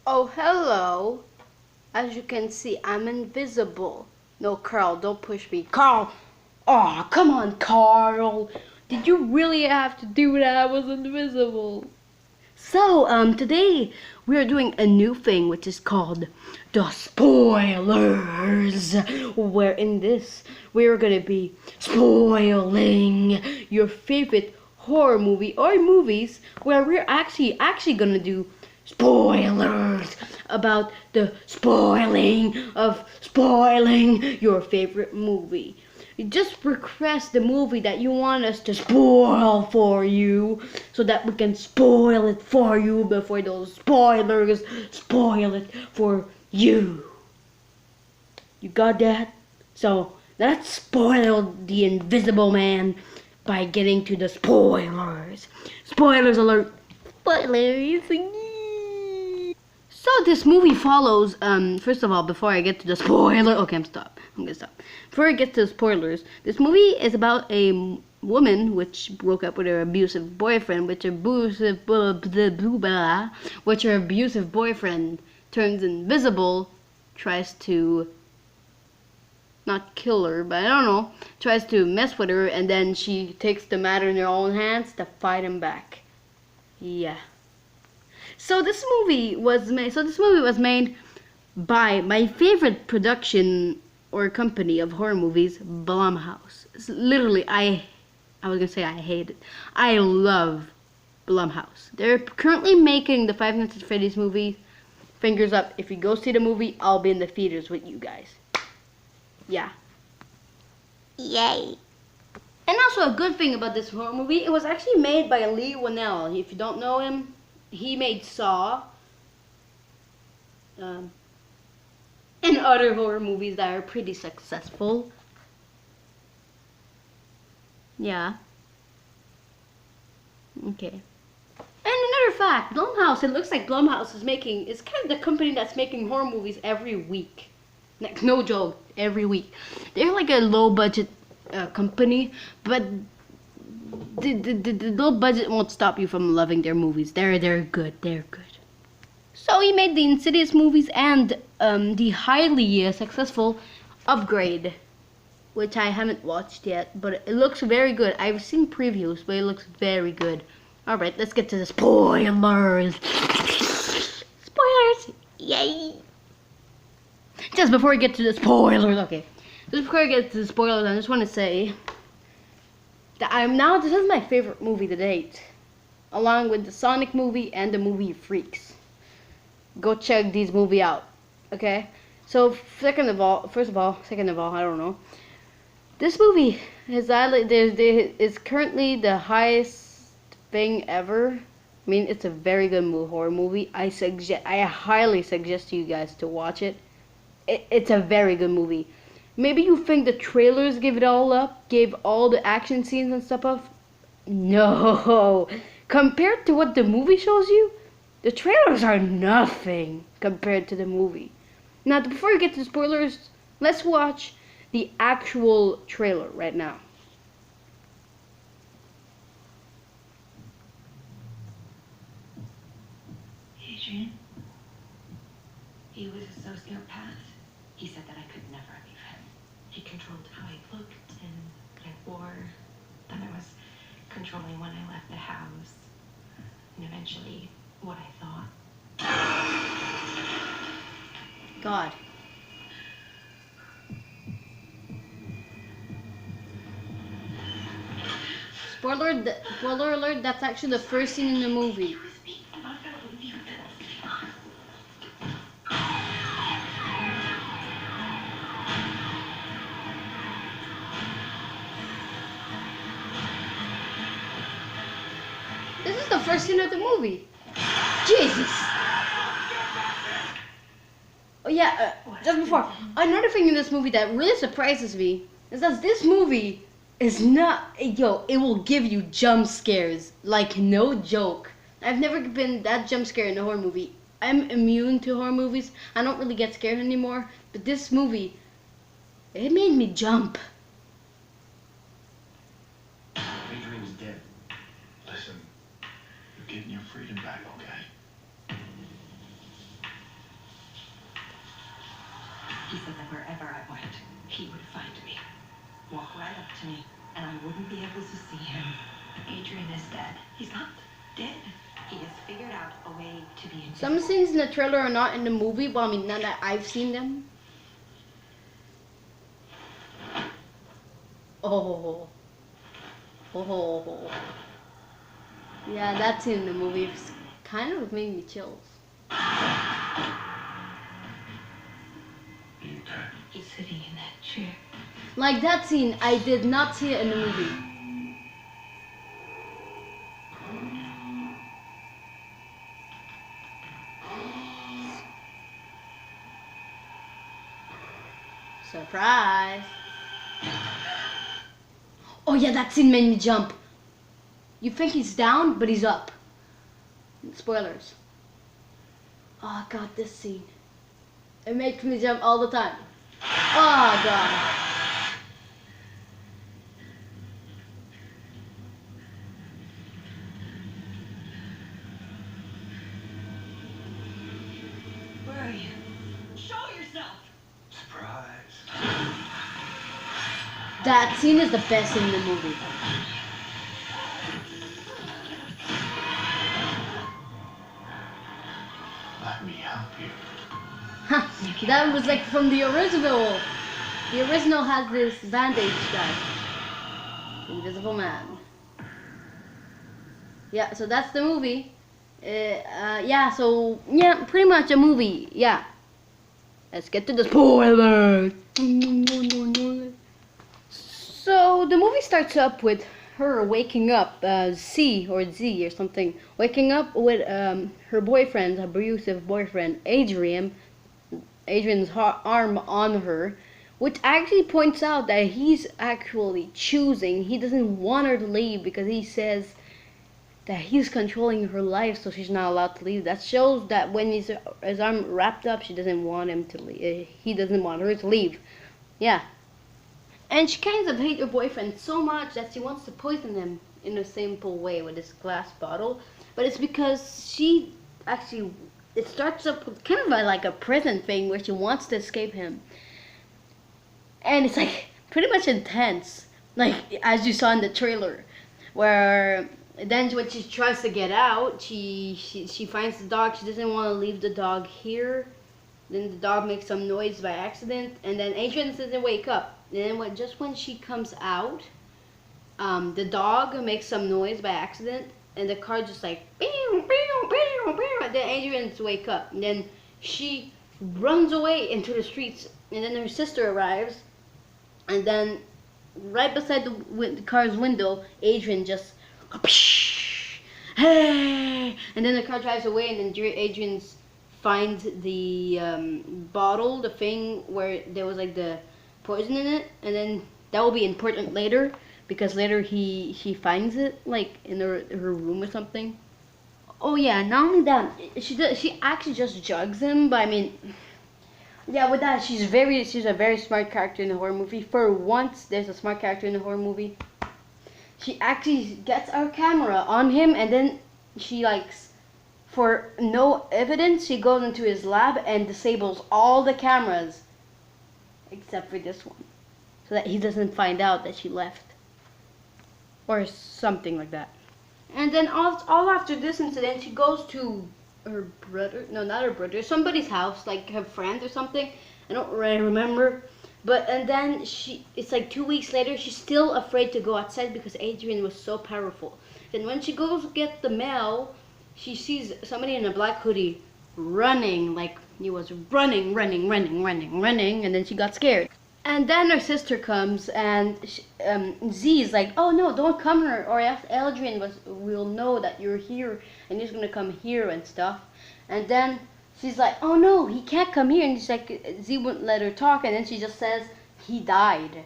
Oh, hello. As you can see, I'm invisible. No, Carl, don't push me. Carl! Oh, come on, Carl. Did you really have to do that? I was invisible. So, today we are doing a new thing which is called the spoilers. Where in this we are gonna be spoiling your favorite horror movie or movies where we're actually gonna do spoilers about the spoiling your favorite movie. You just request the movie that you want us to spoil for you so that we can spoil it for you before those spoilers spoil it for you. You got that? So let's spoil the Invisible Man by getting to the spoilers. Spoilers alert. Spoilers. So this movie follows, first of all, before I get to the spoiler, okay, I'm gonna stop. Before I get to the spoilers, this movie is about a woman which broke up with her abusive boyfriend, which her abusive boyfriend turns invisible, tries to not kill her, but I don't know, tries to mess with her, and then she takes the matter in her own hands to fight him back. Yeah. So this movie was made by my favorite production or company of horror movies, Blumhouse. It's literally, I was gonna say I hate it. I love Blumhouse. They're currently making the Five Nights at Freddy's movie. Fingers up. If you go see the movie, I'll be in the theaters with you guys. Yeah. Yay. And also a good thing about this horror movie, it was actually made by Lee Winnell. If you don't know him, he made Saw, um, and other horror movies that are pretty successful. Yeah. Okay. And another fact, Blumhouse, it looks like Blumhouse is kind of the company that's making horror movies every week. Like, no joke, every week. They're like a low budget company, but the low budget won't stop you from loving their movies. They're good. They're good. So he made the Insidious movies and the highly successful Upgrade, which I haven't watched yet, but it looks very good. I've seen previews, but it looks very good. Alright, let's get to the spoilers. Spoilers! Yay! Just before we get to the spoilers, okay. Just before I get to the spoilers, I just want to say that this is my favorite movie to date. Along with the Sonic movie and the movie Freaks. Go check these movie out. Okay? So, second of all, I don't know. This movie is currently the highest thing ever. I mean, it's a very good horror movie. I highly suggest to you guys to watch it. It's a very good movie. Maybe you think the trailers gave all the action scenes and stuff up. No. Compared to what the movie shows you, the trailers are nothing compared to the movie. Now, before we get to the spoilers, let's watch the actual trailer right now. Adrian, he was a sociopath. He said that I could never leave him. He controlled how I looked and what I wore. Then I was controlling when I left the house. And eventually, what I thought. God. Spoiler alert, that's actually the first scene in the movie. This is the first scene of the movie. Jesus. Oh yeah, just before. Another thing in this movie that really surprises me is that this movie is not, it will give you jump scares. Like, no joke. I've never been that jump scared in a horror movie. I'm immune to horror movies. I don't really get scared anymore. But this movie, it made me jump. Adrian's dead. Listen, you're getting your freedom back, okay? He said that wherever I went, he would find me, walk right up to me, and I wouldn't be able to see him. Adrian is dead. He's not dead. He has figured out a way to be invisible. Some scenes in the trailer are not in the movie, but I mean, none that I've seen them. Oh. Oh. Yeah, that scene in the movie is kind of made me chills. You okay? He's sitting in that chair. Like that scene, I did not see it in the movie. Surprise! Oh yeah, that scene made me jump. You think he's down, but he's up. Spoilers. Oh god, this scene. It makes me jump all the time. Oh god. Where are you? Show yourself! Surprise. That scene is the best scene in the movie. Let me help you. Huh, that was like from the original. The original has this bandage guy. Invisible Man. Yeah, so that's the movie. Yeah, so yeah, pretty much a movie. Yeah. Let's get to the spoilers. So the movie starts up with her waking up, Z or something, waking up with her boyfriend, abusive boyfriend, Adrian's arm on her, which actually points out that he's actually choosing. He doesn't want her to leave because he says that he's controlling her life, so she's not allowed to leave. That shows that when his arm wrapped up, she doesn't want him to leave. He doesn't want her to leave. Yeah. And she kind of hates her boyfriend so much that she wants to poison him in a simple way with this glass bottle. But it's because she actually, it starts up with kind of like a prison thing where she wants to escape him. And it's like pretty much intense, like as you saw in the trailer, where then when she tries to get out, she finds the dog. She doesn't want to leave the dog here. Then the dog makes some noise by accident, and then Adrian doesn't wake up. And then just when she comes out, the dog makes some noise by accident, and the car just like then Adrian's wake up, and then she runs away into the streets, and then her sister arrives, and then right beside the car's window, Adrian just hey, and then the car drives away, and then Adrian's finds the bottle, the thing where there was like the poison in it, and then that will be important later because later he finds it like in her room or something. Oh yeah, not only that, she actually just jugs him, but I mean, yeah, with that she's a very smart character in a horror movie. For once, there's a smart character in a horror movie. She actually gets our camera on him, and then she likes, for no evidence, she goes into his lab and disables all the cameras except for this one, so that he doesn't find out that she left or something like that. And then all after this incident, she goes to her brother, no, not her brother, somebody's house, like her friend or something. I don't really remember. But and then it's like 2 weeks later, she's still afraid to go outside because Adrian was so powerful. And when she goes to get the mail, she sees somebody in a black hoodie running, like he was running, and then she got scared. And then her sister comes, and Z is like, "Oh no, don't come here, or else Adrian will know that you're here, and he's gonna come here and stuff." And then she's like, "Oh no, he can't come here," and she's like, Z wouldn't let her talk, and then she just says, "He died."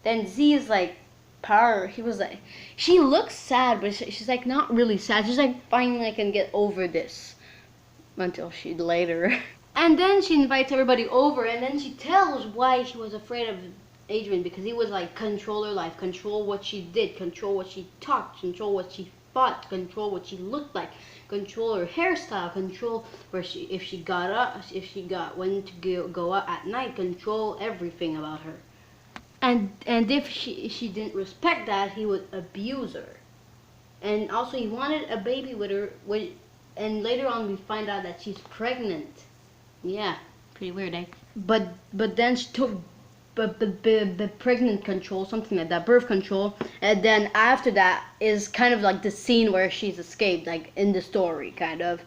Then Z is like, "Power." He was like, she looks sad, but she's like not really sad. She's like, "Finally, I can get over this." Until she later. And then she invites everybody over, and then she tells why she was afraid of Adrian, because he was like, control her life, control what she did, control what she talked, control what she thought, control what she looked like, control her hairstyle, control where she, if she got up, if she got when to go out at night, control everything about her. And if she didn't respect that, he would abuse her. And also he wanted a baby with her. And later on we find out that she's pregnant. Yeah, pretty weird, eh? But then she took the pregnant control, something like that, birth control. And then after that is kind of like the scene where she's escaped, like in the story, kind of.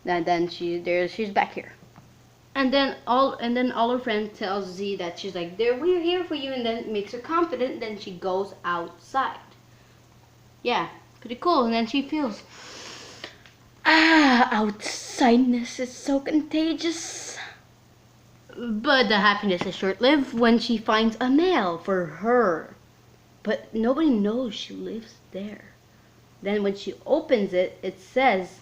And then she's back here. And then all her friends tells Z that she's like, we're here for you, and then it makes her confident. Then she goes outside. Yeah, pretty cool. And then she feels, outsideness is so contagious. But the happiness is short-lived when she finds a mail for her. But nobody knows she lives there. Then when she opens it, it says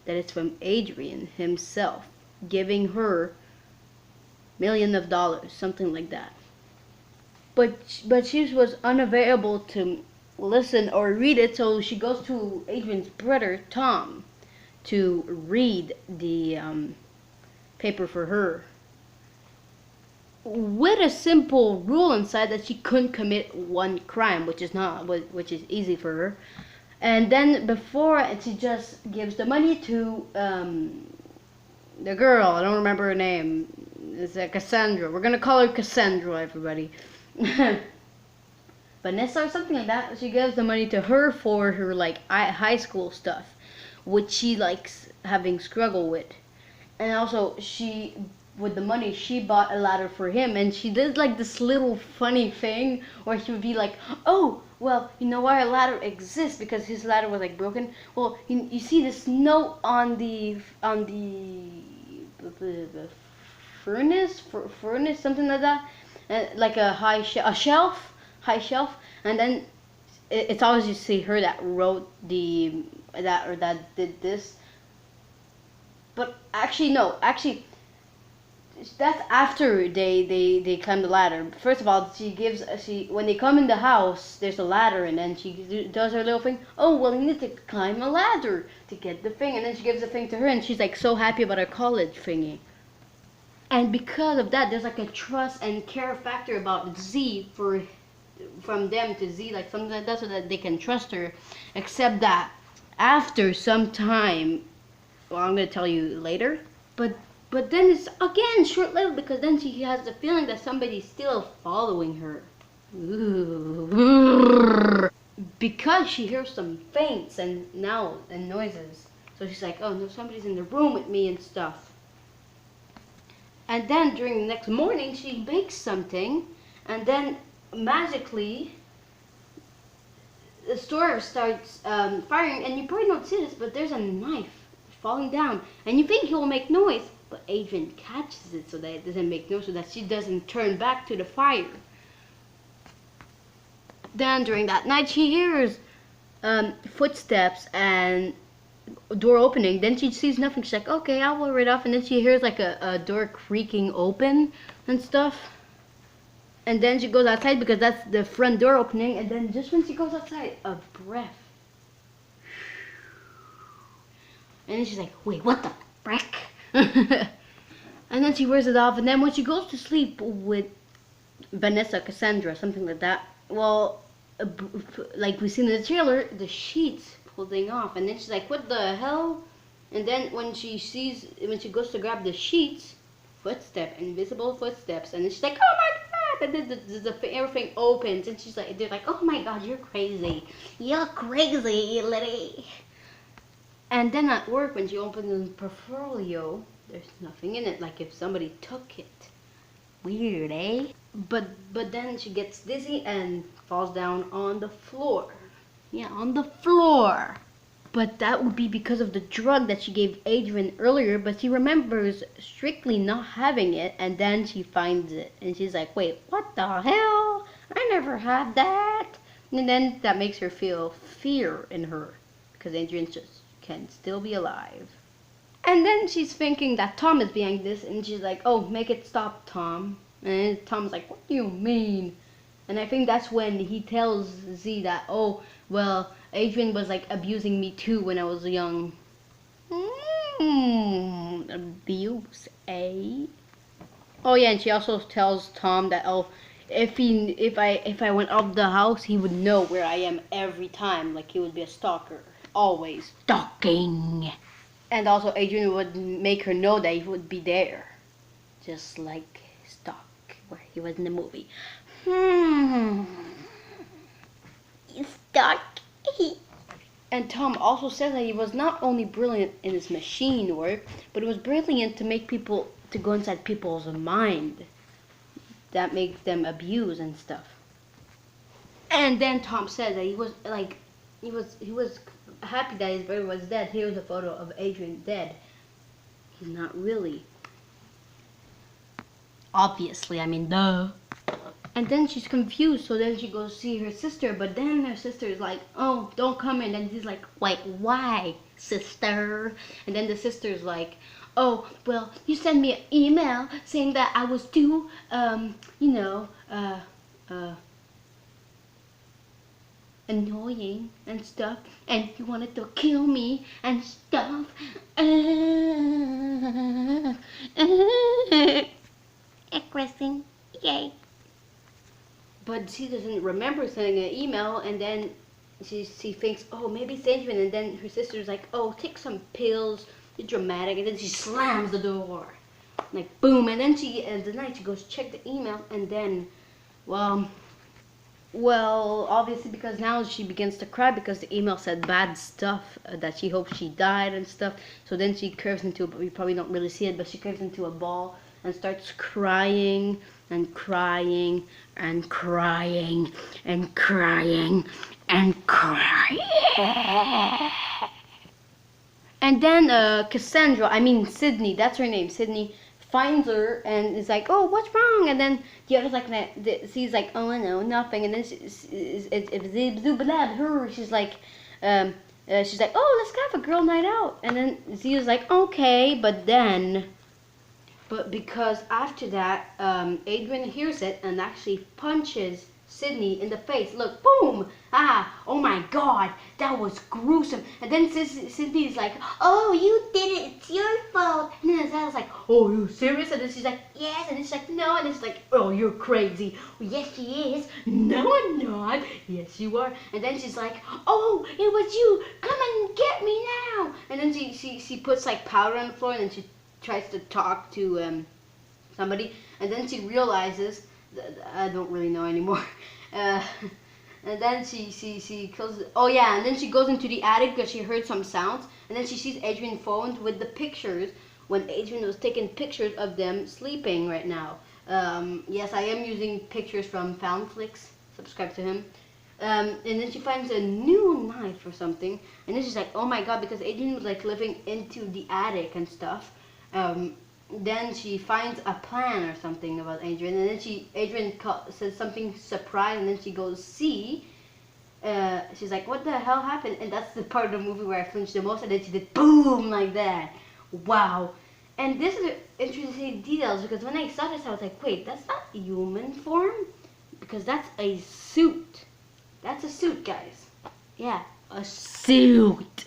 that it's from Adrian himself, giving her millions of dollars, something like that. But she was unavailable to listen or read it, so she goes to Adrian's brother, Tom, to read the paper for her, with a simple rule inside that she couldn't commit one crime, which is easy for her. And then before she just gives the money to the girl. I don't remember her name. It's Cassandra. We're gonna call her Cassandra, everybody. Vanessa or something like that. She gives the money to her for her like high school stuff, which she likes having struggle with. And also with the money she bought a ladder for him, and she did like this little funny thing where she would be like, oh, well, you know why a ladder exists, because his ladder was like broken. Well, you see this note on the furnace, something like that, like a high shelf, and then it's always you see her that wrote that did this. But actually no, that's after they climb the ladder. First of all, when they come in the house, there's a ladder, and then she does her little thing. Oh, well, you need to climb a ladder to get the thing, and then she gives the thing to her, and she's like so happy about her college thingy. And because of that, there's like a trust and care factor about Z from them to Z, like something like that, so that they can trust her. Except that after some time, well, I'm gonna tell you later, but then it's again short-lived, because then she has the feeling that somebody's still following her. Ooh. Because she hears some feints and noises. So she's like, oh no, somebody's in the room with me and stuff. And then during the next morning, she bakes something, and then magically the store starts firing, and you probably don't see this, but there's a knife falling down, and you think he will make noise, but Adrian catches it so that it doesn't make noise, so that she doesn't turn back to the fire. Then during that night, she hears footsteps and door opening. Then she sees nothing. She's like, okay, I'll wire it off. And then she hears like a door creaking open and stuff. And then she goes outside, because that's the front door opening. And then just when she goes outside, a breath. And then she's like, wait, what the frick? And then she wears it off. And then when she goes to sleep with Vanessa, Cassandra, something like that, well, like we see in the trailer, the sheets pulling off. And then she's like, what the hell? And then when she goes to grab the sheets, invisible footsteps. And then she's like, oh my God. And then everything opens. And they're like, oh my God, you're crazy. You're crazy, Liddy. And then at work, when she opens the portfolio, there's nothing in it, like if somebody took it. Weird, eh? But then she gets dizzy and falls down on the floor. Yeah, on the floor. But that would be because of the drug that she gave Adrian earlier, but she remembers strictly not having it, and then she finds it. And she's like, wait, what the hell? I never had that. And then that makes her feel fear in her, because Adrian can still be alive. And then she's thinking that Tom is behind this, and she's like, oh, make it stop, Tom. And Tom's like, what do you mean? And I think that's when he tells Z that, oh, well, Adrian was like abusing me too when I was young. Abuse, eh? Oh yeah, and she also tells Tom that if I went out of the house, he would know where I am every time. Like he would be a stalker, always stalking. And also Adrian would make her know that he would be there, just like Stalk, where he was in the movie. Stalk. And Tom also says that he was not only brilliant in his machine work, but it was brilliant to make people, to go inside people's mind. That makes them abuse and stuff. And then Tom said that he was happy that his brother was dead. Here's a photo of Adrian dead. He's not really. Obviously, I mean, duh. And then she's confused, so then she goes see her sister, but then her sister is like, oh, don't come in. And he's like, wait, why, sister? And then the sister's like, oh, well, you sent me an email saying that I was too, annoying and stuff, and you wanted to kill me and stuff. Aggressing, yay. But she doesn't remember sending an email, and then she thinks, oh, maybe it's Adrian, and then her sister's like, oh, take some pills, you're dramatic, and then she slams the door, like boom, and then the night she goes check the email, and then, well, obviously because now she begins to cry because the email said bad stuff, that she hopes she died and stuff, so then she curves into, we probably don't really see it, but she curves into a ball and starts crying and crying and crying and crying and crying. And then Sydney, that's her name, Sydney, finds her and is like, oh, what's wrong? And then the other's like, she's like, oh, no, nothing. And then she's like, oh, let's have a girl night out. And then Zia's like, okay, but because after that, Adrian hears it and actually punches Sydney in the face. Look, boom! Oh my God, that was gruesome. And then Sydney's like, oh, you did it, it's your fault. And then Zara's like, oh, you serious? And then she's like, yes. And then she's like, no. And then she's like, oh, you're crazy. Well, yes, she is. No, I'm not. Yes, you are. And then she's like, oh, it was you. Come and get me now. And then she puts like powder on the floor, and then she tries to talk to somebody, and then she realizes I don't really know anymore. And then she closes. Oh yeah, and then she goes into the attic because she heard some sounds, and then she sees Adrian phoned with the pictures when Adrian was taking pictures of them sleeping right now. Yes, I am using pictures from Foundflix. Subscribe to him. And then she finds a new knife or something, and then she's like, oh my God, because Adrian was like living into the attic and stuff. Then she finds a plan or something about Adrian, and then Adrian says something surprise, and then she goes see. She's like, what the hell happened? And that's the part of the movie where I flinched the most, and then she did boom like that. Wow. And this is interesting details, because when I saw this I was like, wait, that's not human form, because that's a suit. That's a suit, guys. Yeah, a suit.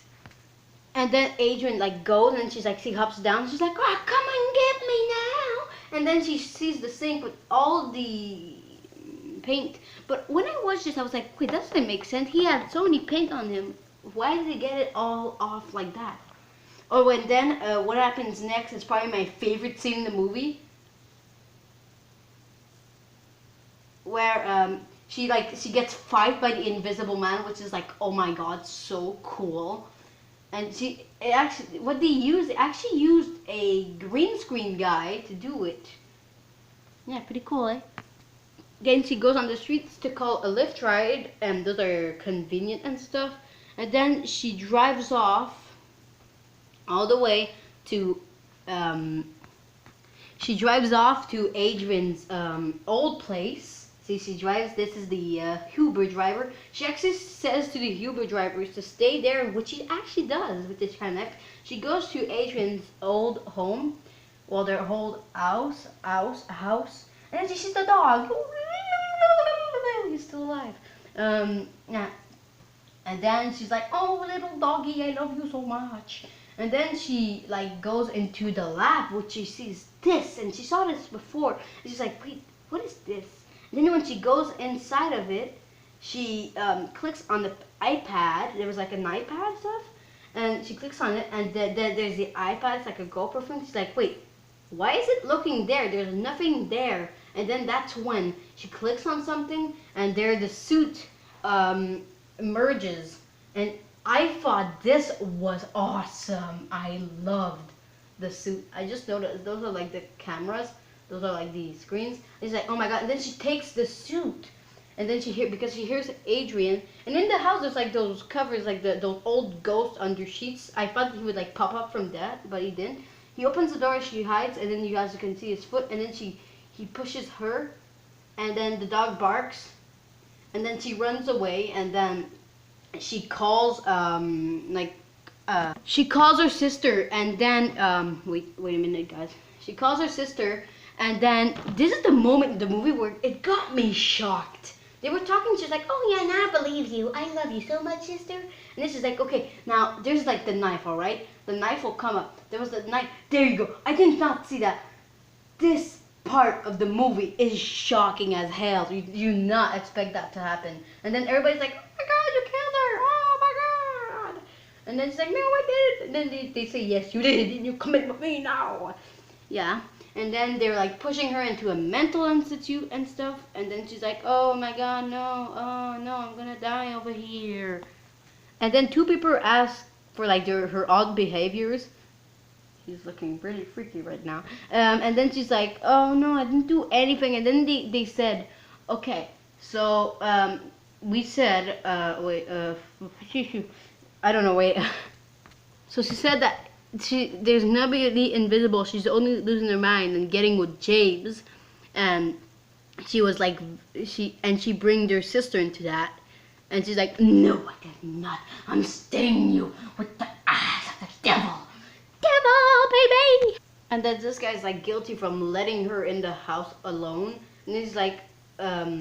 And then Adrian like goes, and she's like, she hops down. She's like, oh, come and get me now. And then she sees the sink with all the paint. But when I watched this, I was like, wait, that doesn't make sense. He had so many paint on him. Why did he get it all off like that? Oh, and then what happens next is probably my favorite scene in the movie, where she gets fight by the Invisible Man, which is like, oh my God, so cool. And they actually used a green screen guy to do it. Yeah, pretty cool, eh? Then she goes on the streets to call a Lyft ride, and those are convenient and stuff. And then she drives off all the way to Adrian's old place. See, she drives, this is the Uber driver. She actually says to the Uber drivers to stay there, which she actually does with this kind of knife. She goes to Adrian's old home, well, their old house, and then she sees the dog. He's still alive. Yeah. And then she's like, oh, little doggy, I love you so much. And then she like goes into the lab, which she sees this, and she saw this before. And she's like, wait, what is this? And then when she goes inside of it, she clicks on the iPad. There was like an iPad stuff, and she clicks on it, and then there's the iPad. It's like a GoPro thing. She's like, wait, why is it looking there? There's nothing there. And then that's when she clicks on something, and there the suit emerges. And I thought this was awesome. I loved the suit. I just noticed those are like the cameras. Those are like the screens. And she's like, oh my god. And then she takes the suit. And then because she hears Adrian. And in the house there's like those covers, like those old ghosts under sheets. I thought he would like pop up from that, but he didn't. He opens the door, she hides, and then you guys can see his foot. And then he pushes her. And then the dog barks. And then she runs away. And then she calls she calls her sister, and then wait a minute guys, she calls her sister, and then this is the moment in the movie where it got me shocked. They were talking, she's like, oh yeah, now I believe you, I love you so much, sister. And then she's like, okay, now there's like the knife, all right, the knife will come up, there was the knife, there you go. I did not see that. This part of the movie is shocking as hell. You do not expect that to happen. And then everybody's like, oh my god, you killed her, oh my god. And then she's like, no, I didn't. And then they say, yes, you did, and you commit with me now. Yeah. And then they're like pushing her into a mental institute and stuff. And then she's like, oh my god, no, oh no, I'm gonna die over here. And then two people ask for like her odd behaviors. She's looking really freaky right now. And then she's like, oh no, I didn't do anything. And then they said, okay, so we said, wait, I don't know, wait. So she said that there's nobody invisible. She's only losing her mind and getting with James. And she was like, she bring their sister into that. And she's like, no, I did not. I'm staining you with the eyes of the devil. Devil, baby! And then this guy's like guilty from letting her in the house alone. And he's like, but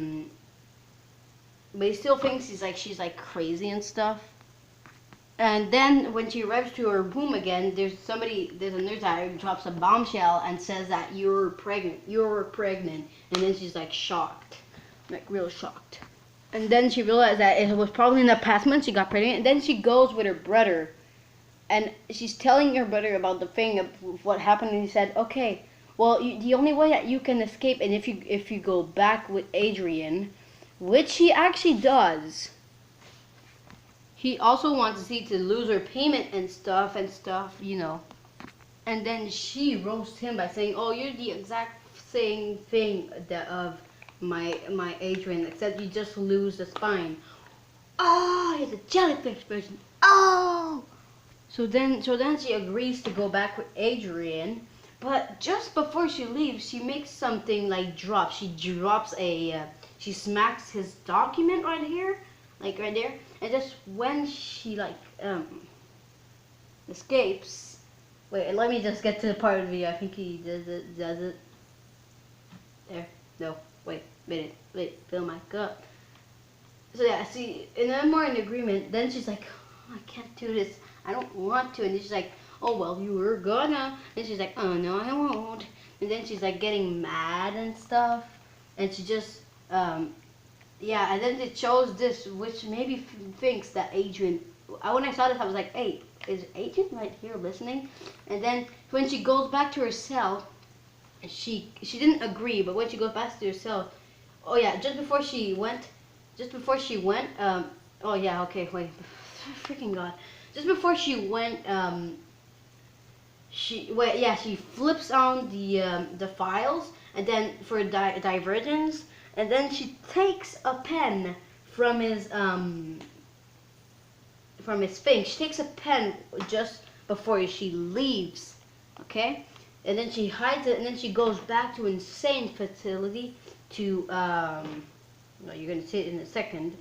he still thinks she's like crazy and stuff. And then when she arrives to her room again, there's a nurse out who drops a bombshell and says that you're pregnant. And then she's like shocked, like real shocked. And then she realized that it was probably in the past month she got pregnant. And then she goes with her brother. And she's telling her brother about the thing of what happened, and he said, okay, well, the only way that you can escape, and if you go back with Adrian, which he actually does, he also wants to lose her payment and stuff, you know. And then she roasts him by saying, oh, you're the exact same thing of my Adrian, except you just lose the spine. Oh, he's a jellyfish version. Oh! So then she agrees to go back with Adrian, but just before she leaves, she makes something like drop. She drops she smacks his document right here, like right there, and just when she like escapes. Wait, let me just get to the part of the video. I think he does it. There. No. Wait. Minute. Wait. Fill my cup. So yeah. See, and then more in agreement. Then she's like, oh, I can't do this. I don't want to. And then she's like, oh, well, you were gonna. And she's like, oh, no, I won't. And then she's like getting mad and stuff. And she just, yeah, and then it shows this, which maybe thinks that Adrian, when I saw this, I was like, hey, is Adrian right here listening? And then when she goes back to her cell, she didn't agree, but when she goes back to her cell, oh yeah, just before she went, oh yeah, okay, wait, freaking God. Just before she went, she flips on the files, and then for divergence, and then she takes a pen from his thing. She takes a pen just before she leaves, okay? And then she hides it, and then she goes back to insane facility to no, you're gonna see it in a second.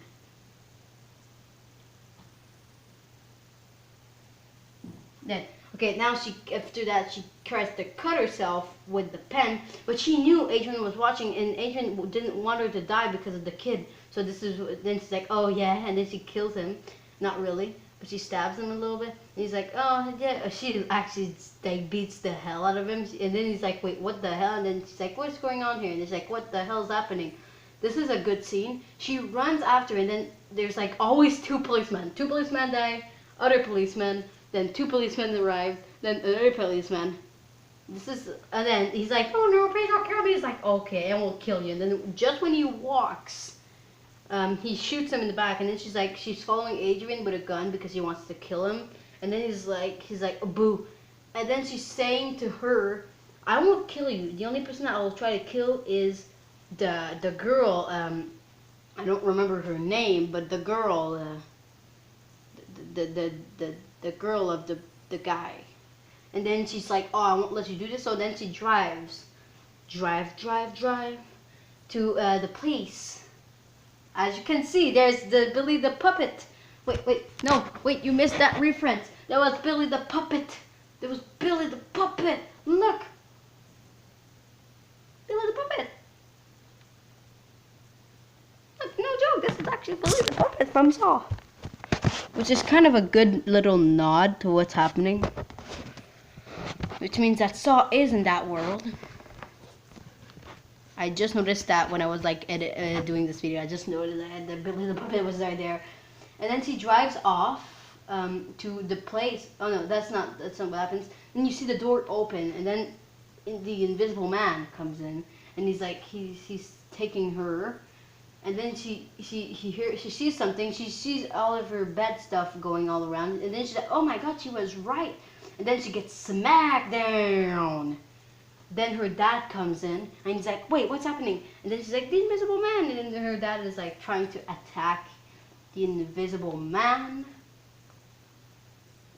Then, okay, now after that, she tries to cut herself with the pen, but she knew Adrian was watching, and Adrian didn't want her to die because of the kid. So then she's like, oh yeah, and then she kills him. not really, but she stabs him a little bit. And he's like, oh yeah. She actually like beats the hell out of him, and then he's like, wait, what the hell? And then she's like, what's going on here? And he's like, what the hell's happening? This is a good scene. She runs after, and then there's like always two policemen. Two policemen die, other policemen, then two policemen arrive, then another policeman. And then he's like, oh no, please don't kill me. He's like, okay, I won't kill you. And then just when he walks, he shoots him in the back, and then she's following Adrian with a gun because he wants to kill him. And then he's like, boo. And then she's saying to her, I won't kill you. The only person that I will try to kill is the girl. I don't remember her name, but the girl, the girl of the guy. And then she's like, oh, I won't let you do this. So then she drive to the police. As you can see, there's the Billy the Puppet. Wait, you missed that reference. That was Billy the Puppet. There was Billy the Puppet. Look. Billy the Puppet. Look, no joke, this is actually Billy the Puppet from Saw. Which is kind of a good little nod to what's happening. Which means that Saw is in that world. I just noticed that when I was like doing this video. I just noticed that the Billy the Puppet was right there. And then she drives off to the place. Oh no, that's not what happens. And you see the door open, and then the Invisible Man comes in, and he's like he's taking her. And then she sees something. She sees all of her bed stuff going all around, and then she's like, oh my god, she was right. And then she gets smacked down. Then her dad comes in, and he's like, wait, what's happening? And then she's like, the Invisible Man. And then her dad is like trying to attack the Invisible Man,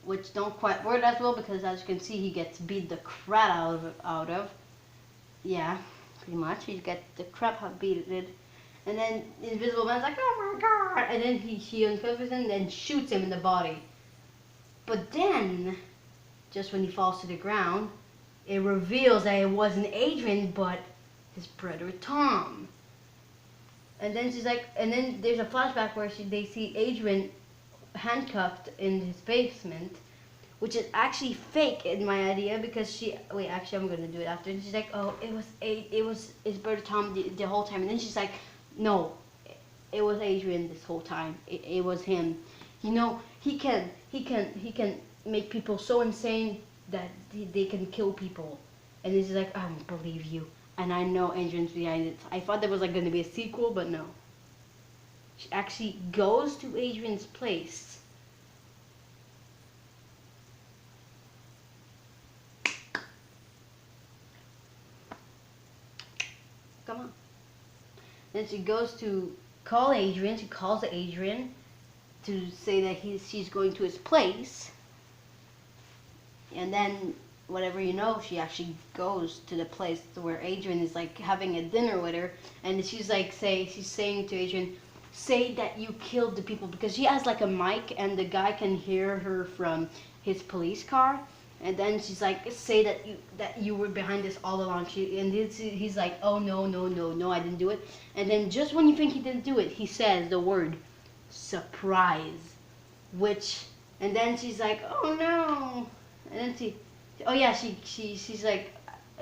which don't quite work as well, because as you can see, he gets beat the crap out of. Yeah, pretty much. He gets the crap beat. And then the Invisible Man's like, oh my god. And then he uncovers him and shoots him in the body. But then, just when he falls to the ground, it reveals that it wasn't Adrian, but his brother Tom. And then she's like, and then there's a flashback where they see Adrian handcuffed in his basement, which is actually fake in my idea, because actually I'm gonna do it after. And she's like, oh, it was his brother Tom the whole time. And then she's like, no, it was Adrian this whole time. It was him. You know, he can make people so insane that they can kill people. And he's like, I don't believe you. And I know Adrian's behind it. I thought there was like going to be a sequel, but no. She actually goes to Adrian's place. Come on. Then she goes to call Adrian. She calls Adrian to say that she's going to his place. And then, whatever you know, she actually goes to the place where Adrian is like having a dinner with her, and she's like she's saying to Adrian, say that you killed the people, because she has like a mic and the guy can hear her from his police car. And then she's like, say that you were behind this all along. He's like, oh no, I didn't do it. And then just when you think he didn't do it, he says the word surprise, and then she's like, oh no. And then she's like,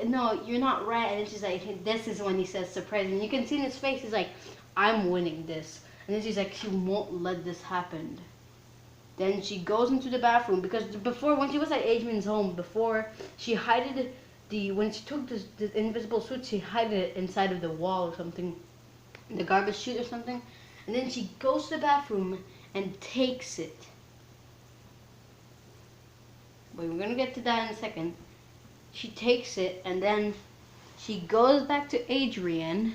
no, you're not right. And then she's like, this is when he says surprise. And you can see in his face, he's like, I'm winning this. And then she's like, she won't let this happen. Then she goes into the bathroom, because before, when she was at Adrian's home, before, she hid when she took this invisible suit, she hid it inside of the wall or something, the garbage chute or something. And then she goes to the bathroom and takes it. But we're gonna get to that in a second. She takes it, and then she goes back to Adrian.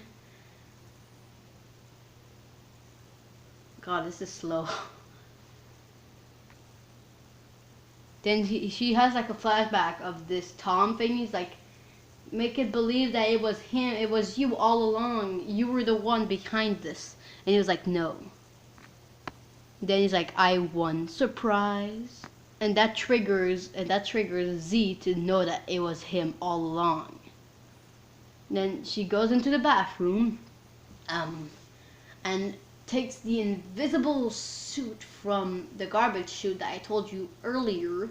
God, this is slow. Then she has like a flashback of this Tom thing. He's like, make it believe that it was him, it was you all along. You were the one behind this. And he was like, no. Then he's like, I won. Surprise. And that triggers Z to know that it was him all along. Then she goes into the bathroom, and takes the invisible suit from the garbage chute that I told you earlier,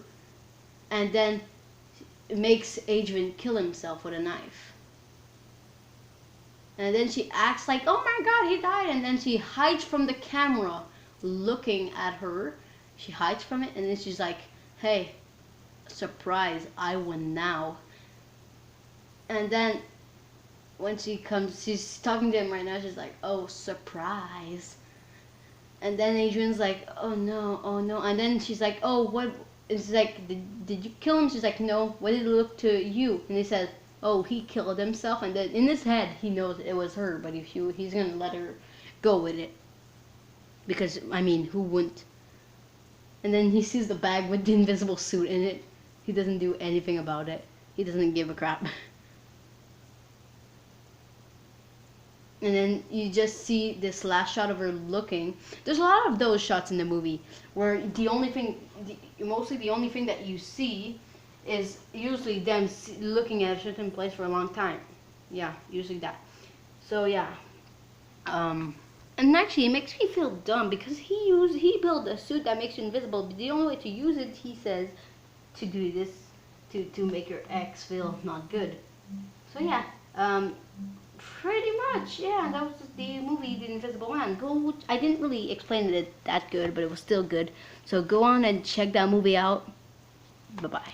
and then makes Adrian kill himself with a knife. And then she acts like, oh my god, he died, and then she hides from the camera looking at her. She hides from it, and then she's like, hey, surprise, I win now. And then when she comes, she's talking to him right now, she's like, oh, surprise. And then Adrian's like, oh no. And then she's like, oh, what? And she's like, did you kill him? She's like, no, what did it look to you? And he says, oh, he killed himself. And then in his head, he knows it was her, but he's going to let her go with it. Because, I mean, who wouldn't? And then he sees the bag with the invisible suit in it. He doesn't do anything about it. He doesn't give a crap. And then you just see this last shot of her looking. There's a lot of those shots in the movie where mostly the only thing that you see is usually them looking at a certain place for a long time. Yeah, usually that. So yeah. And actually, it makes me feel dumb because he built a suit that makes you invisible. But the only way to use it, he says, to do this, to make your ex feel not good. So yeah. Pretty much, yeah, that was the movie, The Invisible Man. I didn't really explain it that good, but it was still good. So go on and check that movie out. Bye-bye.